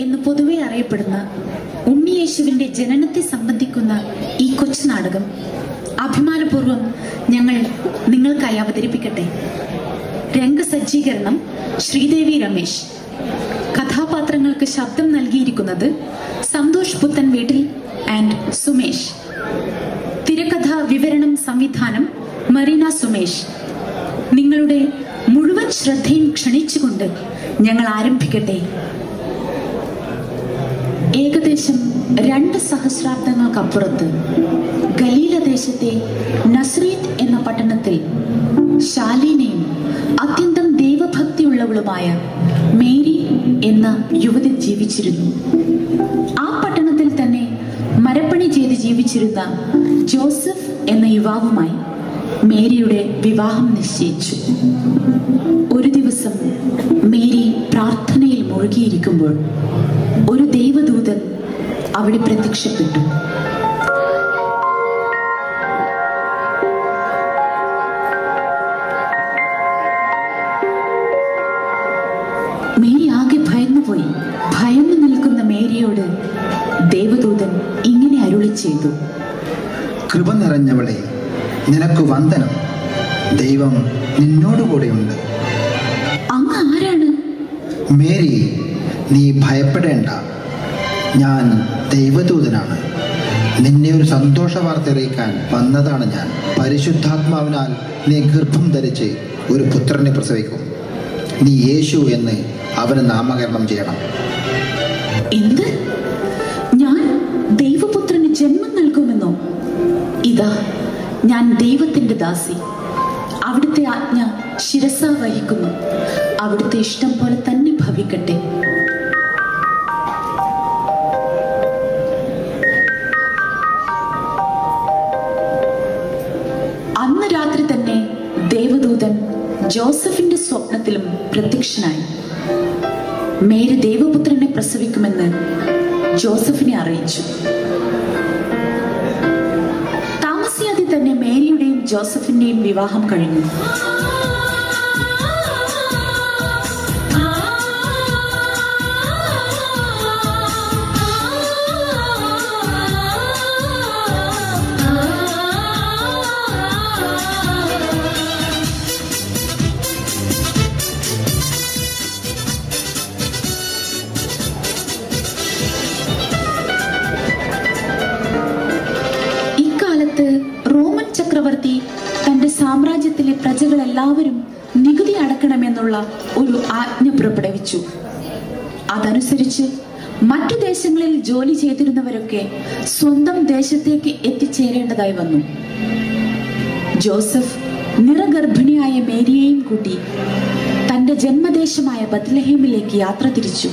എന്ന് പൊതുവെ അറിയപ്പെടുന്ന ഉണ്ണിയേശുവിന്റെ ജനനത്തെ സംബന്ധിക്കുന്ന ഈ കൊച്ചു നാടകം അഭിമാനപൂർവ്വം ഞങ്ങൾ നിങ്ങൾക്കായി അവതരിപ്പിക്കട്ടെ. രംഗസജ്ജീകരണം ശ്രീദേവി രമേശ്. കഥാപാത്രങ്ങൾക്ക് ശബ്ദം നൽകിയിരിക്കുന്നത് സന്തോഷ് പുത്തൻ വീട്ടിൽ ആൻഡ് സുമേഷ്. തിരക്കഥ, വിവരണം, സംവിധാനം മരീന സുമേഷ്. നിങ്ങളുടെ മുഴുവൻ ശ്രദ്ധയും ക്ഷണിച്ചുകൊണ്ട് ഞങ്ങൾ ആരംഭിക്കട്ടെ. ഏകദേശം 2 സഹസ്രാബ്ദങ്ങൾക്കപ്പുറത്ത് ഗലീല ദേശത്തെ നസ്രീത്ത് എന്ന പട്ടണത്തിൽ ശാലീനയും അത്യന്തം ദൈവഭക്തിയുള്ളവളുമായ മേരി എന്ന യുവതി ജീവിച്ചിരുന്നു. ആ പട്ടണത്തിൽ തന്നെ മരപ്പണി ചെയ്ത് ജീവിച്ചിരുന്ന ജോസഫ് എന്ന യുവാവുമായി മേരിയുടെ വിവാഹം നിശ്ചയിച്ചു. ഒരു ദിവസം മേരി പ്രാർത്ഥനയിൽ മുഴുകിയിരിക്കുമ്പോൾ ഒരു ദൈവദൂതൻ അവിടെ പ്രത്യക്ഷപ്പെട്ടു. മേരി ആകെ ഭയന്നുപോയി. ഭയന്നു നിൽക്കുന്ന മേരിയോട് ദൈവദൂതൻ ഇങ്ങനെ അരുളി ചെയ്തു: കൃപ നിറഞ്ഞവളെ, നിനക്ക് വന്ദനം, ദൈവം നിന്നോടുകൂടെയുണ്ട്. അങ്ങ് ആരാണ്? മേരി, നീ ഭയപ്പെടേണ്ട. ഞാൻ ദൈവദൂതനാണ്. നിന്നെ ഒരു സന്തോഷ വാർത്ത അറിയിക്കാൻ വന്നതാണ് ഞാൻ. പരിശുദ്ധാത്മാവിനാൽ നീ ഗർഭം ധരിച്ച് ഒരു പുത്രനെ പ്രസവിക്കും. നീ യേശു എന്ന് അവന് നാമകരണം ചെയ്യണം. എന്ത്? ഞാൻ ദൈവപുത്രന് ജന്മം നൽകുമെന്നോ? ഇതാ, ഞാൻ ദൈവത്തിന്റെ ദാസി. അവിടുത്തെ ആജ്ഞ ശിരസാ വഹിക്കുന്നു. അവിടുത്തെ ഇഷ്ടം പോലെ തന്നെ ഭവിക്കട്ടെ. അന്ന് രാത്രി തന്നെ ദേവദൂതൻ ജോസഫിന്റെ സ്വപ്നത്തിലും പ്രത്യക്ഷനായി. മേരി ദൈവപുത്രനെ പ്രസവിക്കുമെന്ന് ജോസഫിനെ അറിയിച്ചു. താമസിയാതെ തന്നെ മേരിയുടെയും ജോസഫിന്റെയും വിവാഹം കഴിഞ്ഞു. റോമൻ ചക്രവർത്തി തന്റെ സാമ്രാജ്യത്തിലെ പ്രജകളെല്ലാവരും നികുതി അടക്കണമെന്നുള്ള ഒരു ആജ്ഞ പുറപ്പെടുവിച്ചു. അതനുസരിച്ച് മറ്റു ദേശങ്ങളിൽ ജോലി ചെയ്തിരുന്നവരൊക്കെ സ്വന്തം ദേശത്തേക്ക് എത്തിച്ചേരേണ്ടതായി വന്നു. ജോസഫ് നിറഗർഭിണിയായ മേരിയെയും കൂട്ടി തന്റെ ജന്മദേശമായ ബത്ലഹേമിലേക്ക് യാത്ര തിരിച്ചു.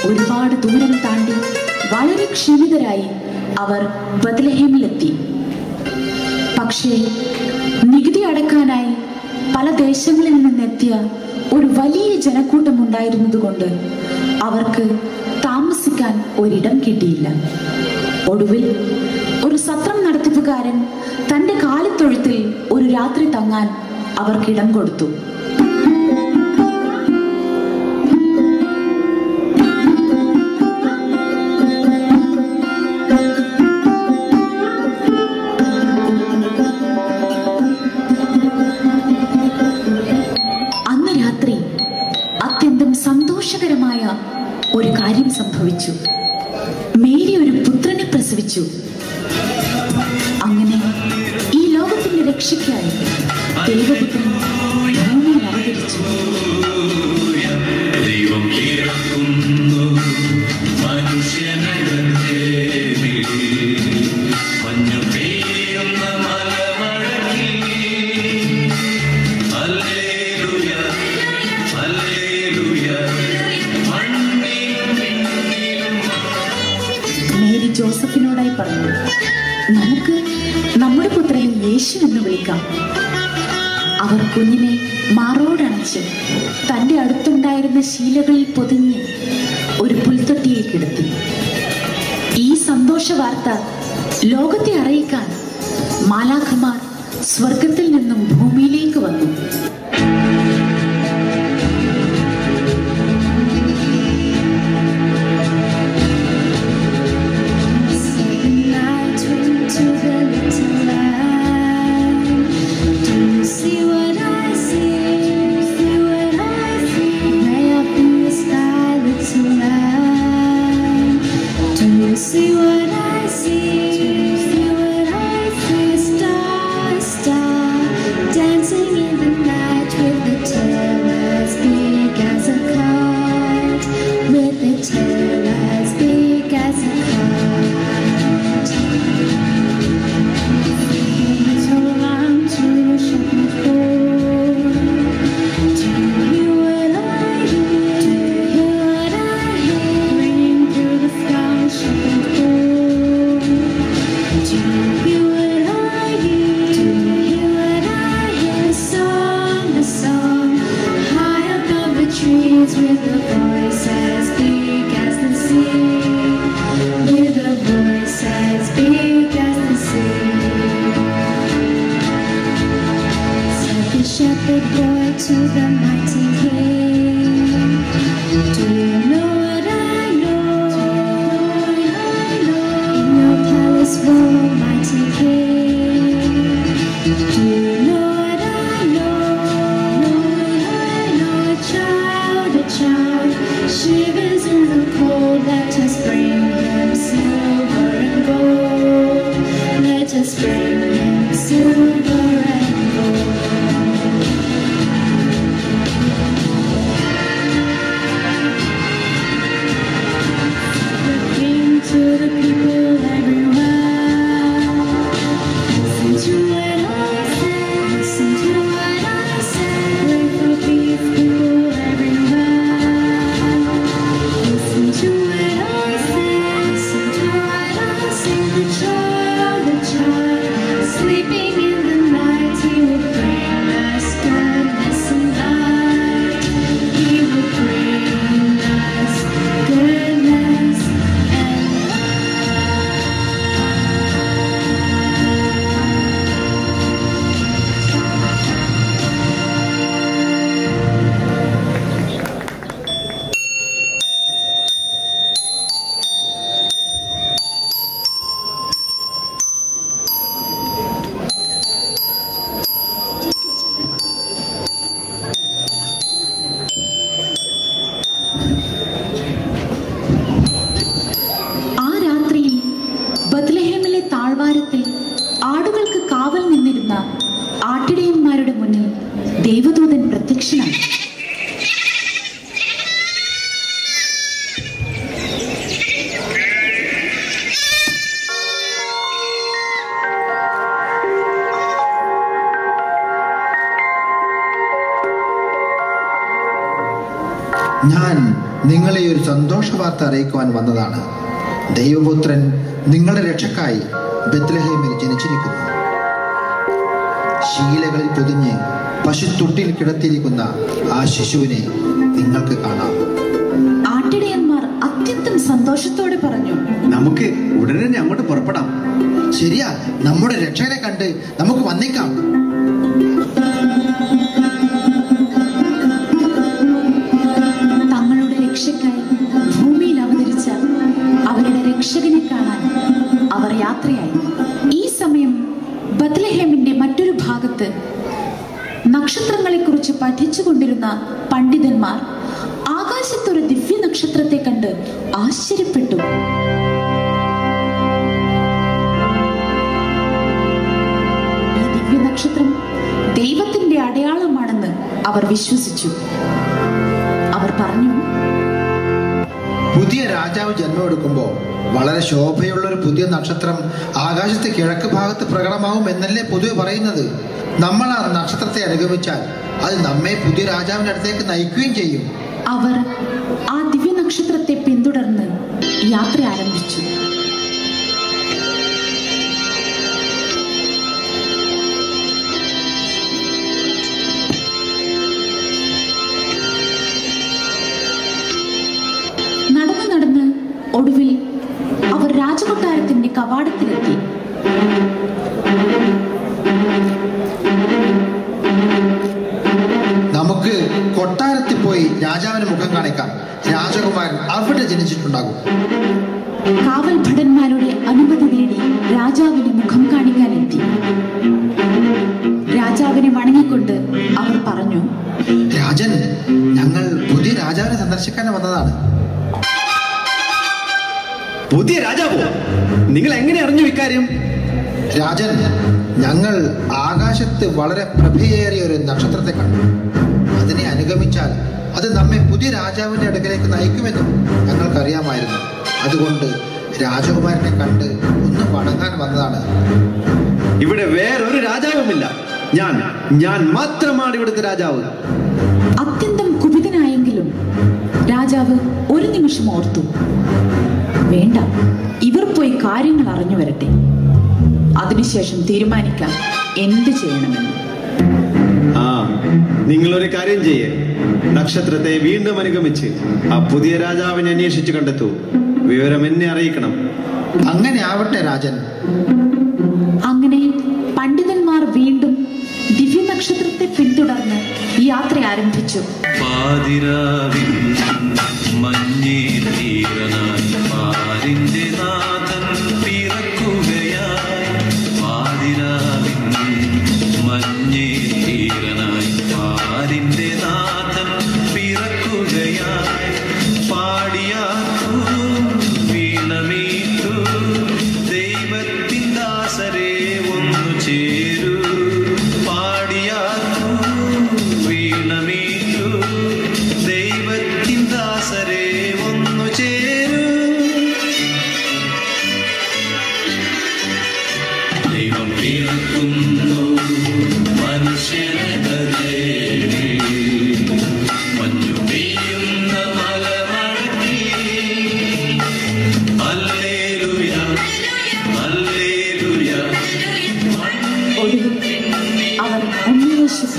ഒരുപാട് ദൂരം താണ്ടി വളരെ ക്ഷീണിതരായി അവർ ബത്ലഹേമിലെത്തി. പക്ഷേ നികുതി അടക്കാനായി പല ദേശങ്ങളിൽ നിന്നെത്തിയ ഒരു വലിയ ജനക്കൂട്ടം ഉണ്ടായിരുന്നതുകൊണ്ട് അവർക്ക് താമസിക്കാൻ ഒരിടം കിട്ടിയില്ല. ഒടുവിൽ ഒരു സത്രം നടത്തിപ്പുകാരൻ തന്റെ കാലിത്തൊഴുത്തിൽ ഒരു രാത്രി തങ്ങാൻ അവർക്കിടം കൊടുത്തു. സന്തോഷകരമായ ഒരു കാര്യം സംഭവിച്ചു. മേരി ഒരു പുത്രനെ പ്രസവിച്ചു. അങ്ങനെ ഈ ലോകത്തിന്റെ രക്ഷയ്ക്കായി ദൈവപുത്രൻ ഭൂമിയിൽ അവതരിച്ചു. ജോസഫിനോടായി പറഞ്ഞു: നമുക്ക് നമ്മുടെ പുത്രനെ യേശു എന്ന് വിളിക്കാം. അവർ കുഞ്ഞിനെ മാറോടണച്ച് തന്റെ അടുത്തുണ്ടായിരുന്ന ശീലകളിൽ പൊതിഞ്ഞ് ഒരു പുൽത്തൊട്ടിയിൽ കിടത്തി. സന്തോഷ വാർത്ത ലോകത്തെ അറിയിക്കാൻ മാലാഖമാർ സ്വർഗത്തിൽ നിന്നും ഭൂമിയിലേക്ക് വന്നു. ഞാൻ നിങ്ങളെ ഒരു സന്തോഷ വാർത്ത അറിയിക്കുവാൻ വന്നതാണ്. ദൈവപുത്രൻ നിങ്ങളുടെ രക്ഷക്കായി ബെത്ലഹേമിൽ ജനിച്ചിരിക്കുന്നു. ശീലകളിൽ പൊതിഞ്ഞ് പശുത്തൊട്ടിൽ കിടത്തിയിരിക്കുന്ന ആ ശിശുവിനെ നിങ്ങൾക്ക് കാണാം. ആട്ടിടയന്മാർ അത്യന്തം സന്തോഷത്തോടെ പറഞ്ഞു, നമുക്ക് ഉടനെ തന്നെ അങ്ങോട്ട് പുറപ്പെടാം. ശരിയാ, നമ്മുടെ രക്ഷകനെ കണ്ട് നമുക്ക് വന്നേക്കാം. ഭൂമിയിൽ അവതരിച്ച അവരുടെ രക്ഷകനെ കാണാൻ അവർ യാത്രയായി. ഈ സമയം ബത്ലഹേമിന്റെ മറ്റൊരു ഭാഗത്ത് നക്ഷത്രങ്ങളെക്കുറിച്ച് പഠിച്ചുകൊണ്ടിരുന്ന പണ്ഡിതന്മാർ ആകാശത്തൊരു ദിവ്യ നക്ഷത്രത്തെ കണ്ട് ആശ്ചര്യപ്പെട്ടു. ഈ ദിവ്യ നക്ഷത്രം ദൈവത്തിന്റെ അടയാളമാണെന്ന് അവർ വിശ്വസിച്ചു. അവർ പറഞ്ഞു, പുതിയ രാജാവ് ജന്മമെടുക്കുമ്പോൾ വളരെ ശോഭയുള്ള ഒരു പുതിയ നക്ഷത്രം ആകാശത്തെ കിഴക്ക് ഭാഗത്ത് പ്രകടമാവും എന്നല്ലേ പൊതുവെ പറയുന്നത്. നമ്മൾ ആ നക്ഷത്രത്തെ അനുഗമിച്ചാൽ അത് നമ്മെ പുതിയ രാജാവിന്റെ അടുത്തേക്ക് നയിക്കുകയും ചെയ്യും. അവർ ആ ദിവ്യ നക്ഷത്രത്തെ പിന്തുടർന്ന് യാത്ര ആരംഭിച്ചു. നടന്ന് നടന്ന് ഒടുവിൽ അവർ രാജകൊട്ടാരത്തിന്റെ കവാടത്തിലെത്തി. നമുക്ക് കൊട്ടാരത്തിൽ പോയി രാജാവിന് മുഖം കാണിക്കാം. രാജകുമാരൻ അവിടെ ജനിച്ചിട്ടുണ്ടാകും. കാവൽ ഭടന്മാരുടെ അനുമതി നേടി രാജാവിന് മുഖം കാണിക്കാനെത്തി. രാജാവിനെ വണങ്ങിക്കൊണ്ട് അവർ പറഞ്ഞു, രാജൻ, ഞങ്ങൾ പുതിയ രാജാവിനെ സന്ദർശിക്കാൻ വന്നതാണ്. പുതിയ രാജാവോ? നിങ്ങൾ എങ്ങനെ അറിഞ്ഞു ഇക്കാര്യം? രാജൻ, ഞങ്ങൾ ആകാശത്ത് വളരെ പ്രഭയേറിയ ഒരു നക്ഷത്രത്തെ കണ്ടു. അതിനെ അനുഗമിച്ചാൽ അത് നമ്മെ പുതിയ രാജാവിന്റെ അടുക്കലേക്ക് നയിക്കുമെന്നും ഞങ്ങൾക്കറിയാമായിരുന്നു. അതുകൊണ്ട് രാജകുമാരനെ കണ്ട് ഒന്ന് വണങ്ങാൻ വന്നതാണ്. ഇവിടെ വേറൊരു രാജാവുമില്ല. ഞാൻ മാത്രമാണ് ഇവിടുത്തെ രാജാവ്. അത്യന്തം കുപിതനായെങ്കിലും രാജാവ് ഒരു നിമിഷം ഓർത്തു, വേണ്ട, ഇവർ പോയി കാര്യങ്ങൾ അറിഞ്ഞു വരട്ടെ, അതിനുശേഷം തീരുമാനിക്കാം എന്ത് ചെയ്യണമെന്ന്. നിങ്ങളൊരു കാര്യം ചെയ്യേ, നക്ഷത്രത്തെ വീണ്ടും അനുഗമിച്ച് ആ പുതിയ രാജാവിനെ അന്വേഷിച്ചു കണ്ടെത്തൂ. വിവരം എന്നെ അറിയിക്കണം. അങ്ങനെ ആവട്ടെ രാജൻ. അങ്ങനെ പണ്ഡിതന്മാർ വീണ്ടും ദിവ്യ നക്ഷത്രത്തെ പിന്തുടർന്ന് യാത്ര ആരംഭിച്ചു.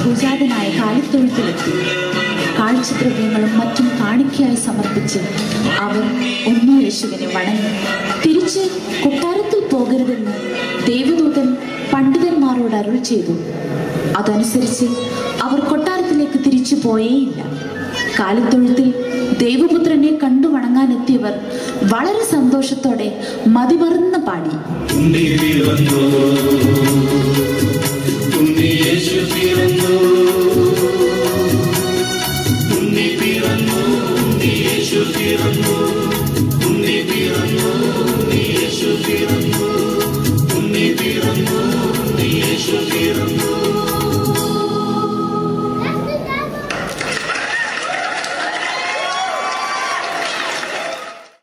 പൂജാതനായ കാലിത്തൊഴുത്തിലെത്തി. കാഴ്ചദ്രവ്യങ്ങളും മറ്റും കാണിക്കയായി സമർപ്പിച്ച് അവർ ഉണ്ണിയേശുവിനെ വണങ്ങി. തിരിച്ച് കൊട്ടാരത്തിൽ പോകരുതെന്ന് ദേവദൂതൻ പണ്ഡിതന്മാരോട് അരുൾ ചെയ്തു. അതനുസരിച്ച് അവർ കൊട്ടാരത്തിലേക്ക് തിരിച്ചു പോയേയില്ല. കാലിത്തൊഴുത്തിൽ ദേവപുത്രനെ കണ്ടു വണങ്ങാനെത്തിയവർ വളരെ സന്തോഷത്തോടെ മതിമറന്ന് പാടി.